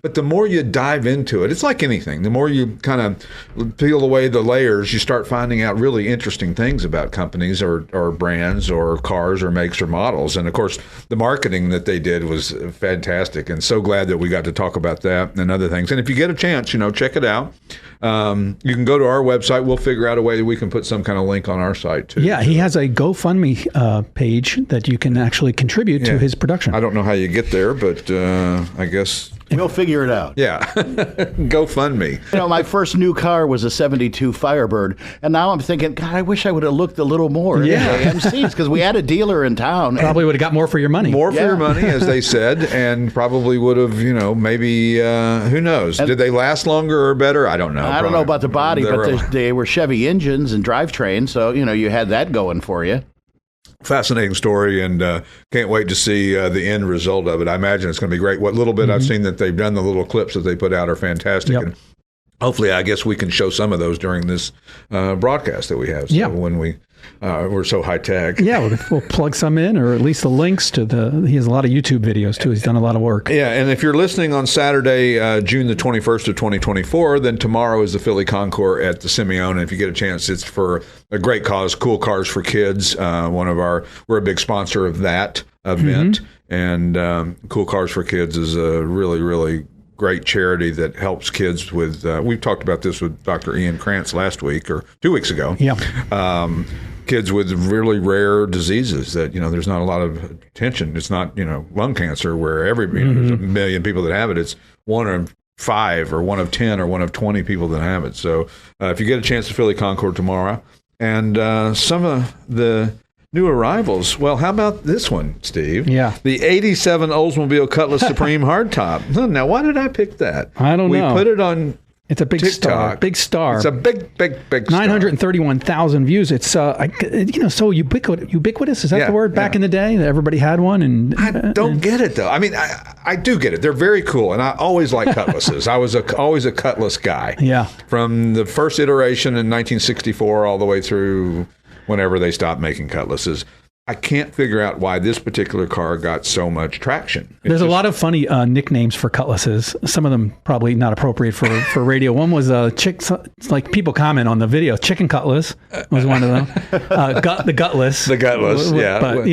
But the more you dive into it, it's like anything. The more you kind of peel away the layers, you start finding out really interesting things about companies or brands or cars or makes or models. And, of course, the marketing that they did was fantastic. And so glad that we got to talk about that and other things. And if you get a chance, check it out. You can go to our website. We'll figure out a way that we can put some kind of link on our site, too. Yeah, he has a GoFundMe page that you can actually contribute to his production. I don't know how you get there, but I guess we'll figure it out. Yeah. GoFundMe. My first new car was a 72 Firebird, and now I'm thinking, God, I wish I would have looked a little more at AMCs, because we had a dealer in town. Probably would have got more for your money. More for your money, as they said, and probably would have, maybe, who knows? Did they last longer or better? I don't know. I don't know about the body, but they were Chevy engines and drivetrains, so, you had that going for you. Fascinating story, and can't wait to see the end result of it. I imagine it's going to be great. What little bit I've seen that they've done, the little clips that they put out are fantastic. Yep. And hopefully, I guess we can show some of those during this broadcast that we have. So when we're so high tech. Yeah, we'll plug some in, or at least the links to he has a lot of YouTube videos too. He's done a lot of work. Yeah, and if you're listening on Saturday, June the 21st of 2024, then tomorrow is the Philly Concours at the Simeone. If you get a chance, it's for a great cause, Cool Cars for Kids. We're a big sponsor of that event, and Cool Cars for Kids is a really, really great charity that helps kids with, we've talked about this with Dr. Ian Krantz last week or 2 weeks ago. Yeah. Kids with really rare diseases that, there's not a lot of attention. It's not, lung cancer where there's a million people that have it. It's 1 of 5 or 1 of 10 or 1 of 20 people that have it. So if you get a chance to Philly Concours tomorrow, and some of the new arrivals. Well, how about this one, Steve? Yeah. The 87 Oldsmobile Cutlass Supreme Hardtop. Now, why did I pick that? I don't know. We put it on It's a big TikTok. star. Big star. It's a big star. 931,000 views. It's so ubiquitous. Is that the word? Back in the day, that everybody had one. And I don't get it though. I mean, I do get it. They're very cool, and I always like Cutlasses. I was always a Cutlass guy. Yeah. From the first iteration in 1964 all the way through whenever they stopped making Cutlasses. I can't figure out why this particular car got so much traction. There's a lot of funny nicknames for Cutlasses. Some of them probably not appropriate for radio. One was it's like people comment on the video. Chicken Cutlass was one of them. The Gutless. The Gutless, yeah. But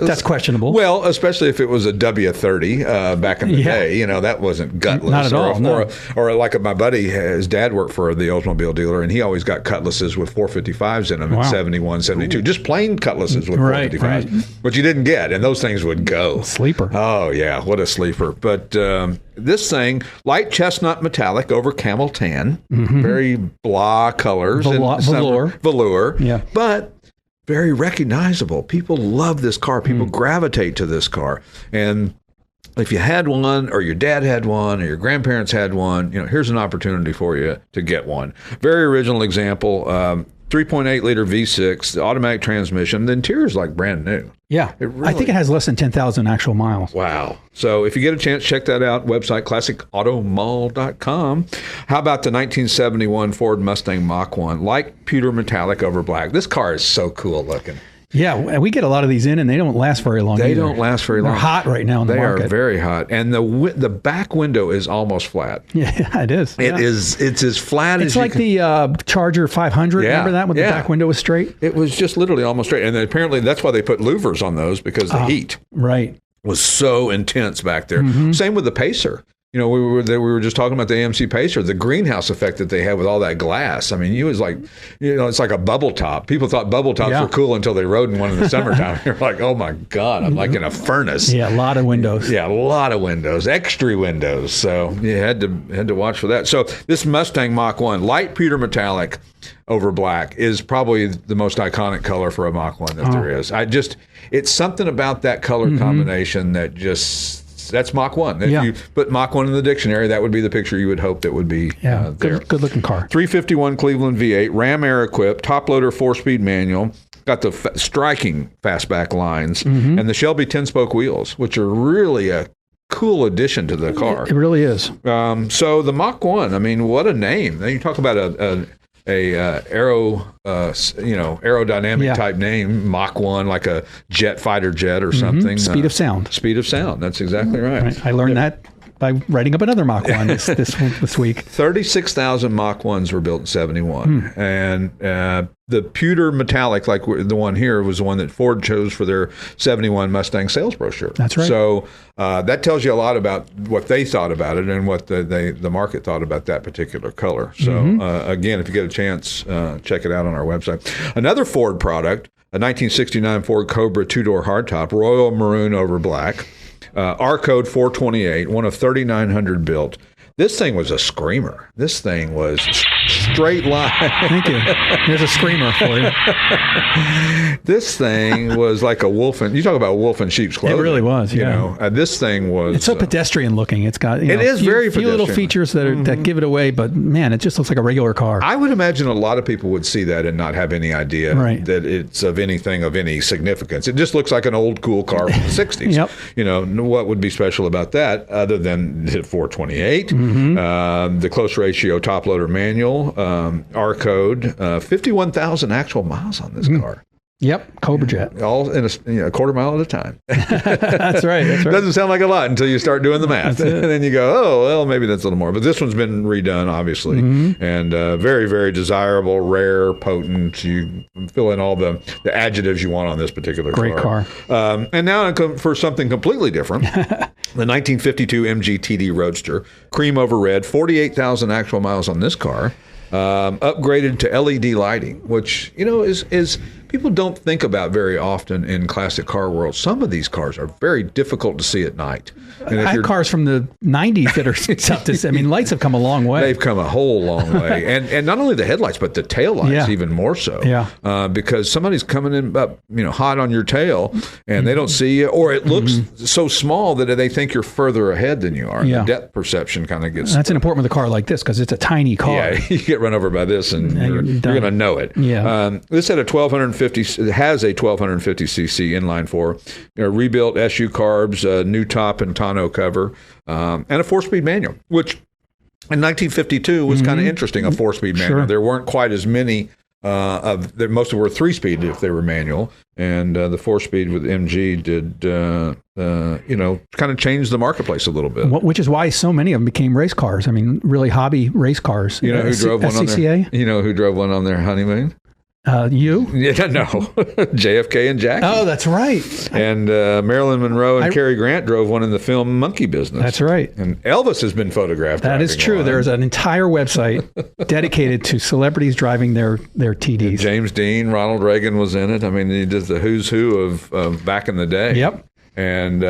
that's questionable. Well, especially if it was a W30 back in the day. That wasn't gutless. Not at all. No. Or like my buddy, his dad worked for the Oldsmobile dealer, and he always got Cutlasses with 455s in them in 71, 72. Ooh. Just plain Cutlasses with 455s. Right. Which you didn't get, and those things would go. Sleeper. Oh, yeah, what a sleeper. But this thing, light chestnut metallic over camel tan, very blah colors. Velour. Yeah. But very recognizable. People love this car. People gravitate to this car. And if you had one, or your dad had one, or your grandparents had one, here's an opportunity for you to get one. Very original example. 3.8 liter V6, the automatic transmission. The interior is like brand new. Yeah. I think it has less than 10,000 actual miles. Wow. So if you get a chance, check that out. Website, classicautomall.com. How about the 1971 Ford Mustang Mach 1? Light pewter metallic over black. This car is so cool looking. Yeah, we get a lot of these in, and they don't last very long. They don't last very long. They're hot right now in the market. They are very hot, and the back window is almost flat. Yeah, it is. It's as flat as it's like the Charger 500. Remember that, with the back window was straight? It was just literally almost straight, and apparently that's why they put louvers on those, because the heat was so intense back there. Same with the Pacer. We were just talking about the AMC Pacer, the greenhouse effect that they had with all that glass. I mean, it's like a bubble top. People thought bubble tops were cool until they rode in one in the summertime. You're like, oh my God, I'm like in a furnace. Yeah, a lot of windows. Yeah, a lot of windows, extra windows. So you had to watch for that. So this Mustang Mach 1, light pewter metallic over black, is probably the most iconic color for a Mach 1 that there is. It's something about that color combination that just... That's Mach 1. If you put Mach 1 in the dictionary, that would be the picture you would hope that would be there. Good looking car. 351 Cleveland V8, Ram air equipped, top loader 4-speed manual, got the striking fastback lines, and the Shelby 10-spoke wheels, which are really a cool addition to the car. It really is. So the Mach 1, I mean, what a name. Then you talk about aerodynamic type name, Mach 1, like a fighter jet or something. Speed of sound. Speed of sound. That's exactly right. I learned that by writing up another Mach 1 this week. 36,000 Mach 1s were built in 71. And the pewter metallic, like the one here, was the one that Ford chose for their 71 Mustang sales brochure. That's right. So that tells you a lot about what they thought about it and what the market thought about that particular color. So again, if you get a chance, check it out on our website. Another Ford product, a 1969 Ford Cobra 2-door hardtop, royal maroon over black. R code 428, one of 3,900 built. This thing was a screamer. This thing was straight line. Thank you. Here's a screamer for you. This thing was like a wolf in, you talk about wolf in sheep's clothing. It really was, You yeah. know, this thing was. It's so pedestrian looking. It's got, It is very few little pedestrian. features that give it away, but man, it just looks like a regular car. I would imagine a lot of people would see that and not have any idea Right. that it's of anything of any significance. It just looks like an old cool car from the 60s. Yep. You know, what would be special about that other than the 428, the close ratio top loader manual, R code, 51,000 actual miles on this car. Yep, Cobra Jet. All in a quarter mile at a time. That's right. That's right. Doesn't sound like a lot until you start doing the math. And then you go, oh, well, maybe that's a little more. But this one's been redone, obviously. And very, very desirable, rare, potent. You fill in all the adjectives you want on this particular Great car. And now for something completely different. The 1952 MG TD Roadster, cream over red, 48,000 actual miles on this car. Upgraded to LED lighting, which, you know, is people don't think about very often in classic car world. Some of these cars are very difficult to see at night. And if I have cars from the 90s that are tough to see. I mean, lights have come a long way. They've come a whole long way. And not only the headlights, but the tail lights even more so. Yeah. Because somebody's coming in up, hot on your tail and they don't see you, or it looks so small that they think you're further ahead than you are. Yeah. The depth perception kind of gets... That's an important with a car like this because it's a tiny car. Yeah, you get run over by this and you're going to know it. Yeah. This had it has a 1250cc inline four, rebuilt SU carbs, new top and tonneau cover, and a 4-speed manual, which in 1952 was kind of interesting, a 4-speed manual. Sure. There weren't quite as many most of them were 3-speed if they were manual, and the 4-speed with MG did kind of change the marketplace a little bit. Which is why so many of them became race cars. I mean, really hobby race cars. You know who drove one on their? You know who drove one on their honeymoon? You? Yeah, no, JFK and Jackie. Oh, that's right. And Marilyn Monroe and Cary Grant drove one in the film Monkey Business. That's right. And Elvis has been photographed. That is true. One. There is an entire website dedicated to celebrities driving their TDs. And James Dean, Ronald Reagan was in it. I mean, he did the who's who of back in the day. Yep. And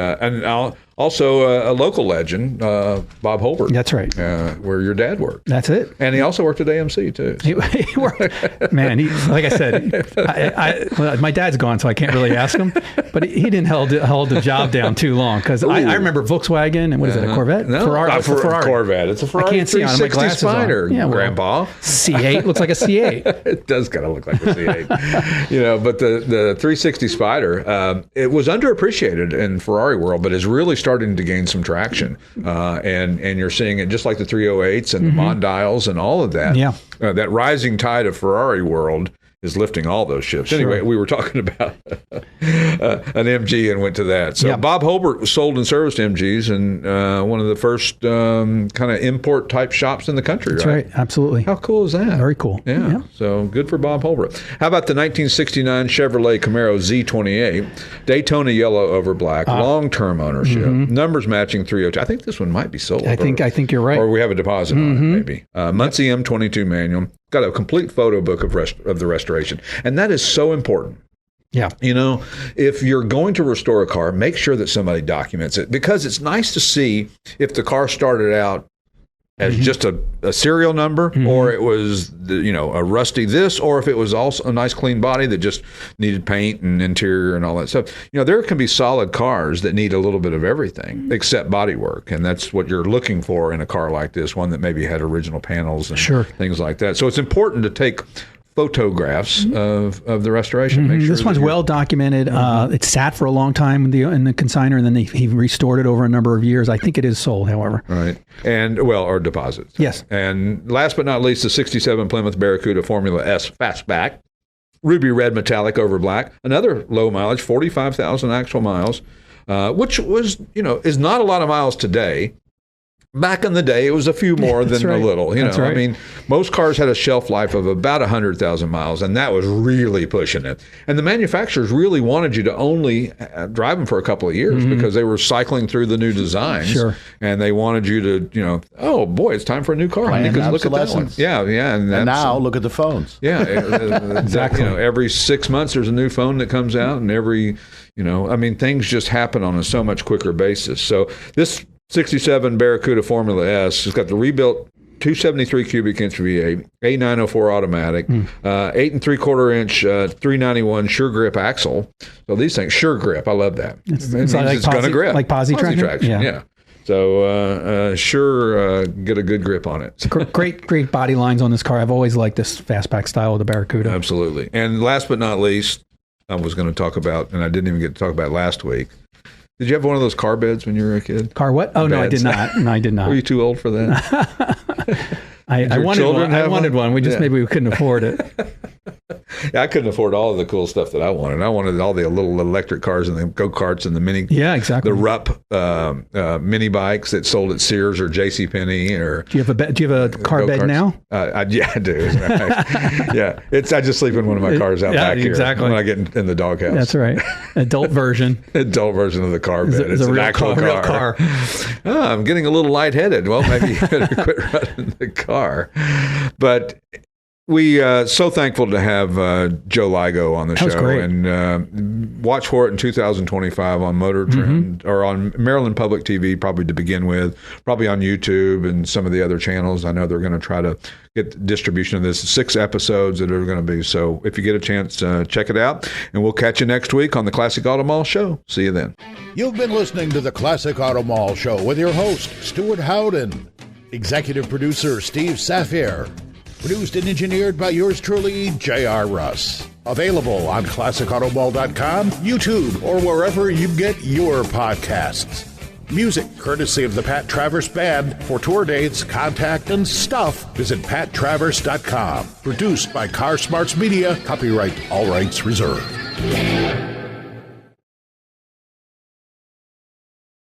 also a local legend, Bob Holbert. That's right. Where your dad worked. That's it. And he also worked at AMC too. He worked. Man, like I said, my dad's gone, so I can't really ask him. But he didn't hold the job down too long because I remember Volkswagen and what is it, a Corvette? No, Ferrari. it's a Ferrari. Corvette. It's a Ferrari. I can't see on my 360 glasses Spider, on. Yeah, Grandpa. C8 looks like a C8. It does kind of look like a C8. But the 360 Spider, it was underappreciated in Ferrari world, but is really starting to gain some traction. And you're seeing it just like the 308s and the Mondials and all of that. Yeah. That rising tide of Ferrari world is lifting all those ships. Sure. Anyway, we were talking about an MG and went to that. So Bob Holbert was sold and serviced MGs and one of the first kind of import type shops in the country. That's right. Absolutely. How cool is that? Very cool. Yeah. So good for Bob Holbert. How about the 1969 Chevrolet Camaro Z28, Daytona yellow over black, long-term ownership, numbers matching 302. I think this one might be sold. I think you're right. Or we have a deposit on it, maybe. Muncie M22 manual. Got a complete photo book of the restoration. And that is so important. Yeah. If you're going to restore a car, make sure that somebody documents it because it's nice to see if the car started out as just a serial number or it was, a rusty this, or if it was also a nice clean body that just needed paint and interior and all that stuff. There can be solid cars that need a little bit of everything except body work. And that's what you're looking for in a car like this, one that maybe had original panels and things like that. So it's important to take photographs of the restoration. Make sure this one's well documented. It sat for a long time in the consignor, and then he restored it over a number of years. I think it is sold, however. Right. And, or deposits. Yes. And last but not least, the 67 Plymouth Barracuda Formula S Fastback, ruby red metallic over black, another low mileage, 45,000 actual miles, which was, is not a lot of miles today. Back in the day, it was a few more than a little. That's right. I mean, most cars had a shelf life of about 100,000 miles, and that was really pushing it. And the manufacturers really wanted you to only drive them for a couple of years because they were cycling through the new designs. Sure. And they wanted you to, oh boy, it's time for a new car. Planned look at that one. Yeah. And now look at the phones. Yeah, exactly. Every 6 months there's a new phone that comes out, and every, things just happen on a so much quicker basis. So this 67 Barracuda Formula S has got the rebuilt 273 cubic inch V8, A904 automatic, 8 3/4 inch 391 sure grip axle. So these things, sure grip, I love that. It means it's going to grip. Like posi traction? Yeah. So get a good grip on it. Great body lines on this car. I've always liked this fastback style of the Barracuda. Absolutely. And last but not least, I was going to talk about, and I didn't even get to talk about last week. Did you have one of those car beds when you were a kid? Car what? Oh, beds? No, I did not. No, I did not. Were you too old for that? I wanted one. Maybe we couldn't afford it. Yeah, I couldn't afford all of the cool stuff that I wanted. I wanted all the little electric cars and the go-karts and the mini. Yeah, exactly. The Rupp mini bikes that sold at Sears or JCPenney. Or do you have a car bed now? Yeah, I do. Yeah, I just sleep in one of my cars out back here when I get in the doghouse. That's right. Adult version. Adult version of the car bed. It's a an real actual car. Oh, I'm getting a little lightheaded. Well, maybe you better quit running the car. But we so thankful to have Joe Ligo on the show. Great. And watch for it in 2025 on Motor Trend or on Maryland Public TV, probably to begin with, probably on YouTube and some of the other channels. I know they're going to try to get distribution of this. 6 episodes that are going to be. So if you get a chance, check it out. And we'll catch you next week on the Classic Auto Mall Show. See you then. You've been listening to the Classic Auto Mall Show with your host, Stuart Howden, executive producer, Steve Safier. Produced and engineered by yours truly, J.R. Russ. Available on ClassicAutomall.com, YouTube, or wherever you get your podcasts. Music courtesy of the Pat Travers Band. For tour dates, contact, and stuff, visit PatTravers.com. Produced by Car Smarts Media. Copyright all rights reserved.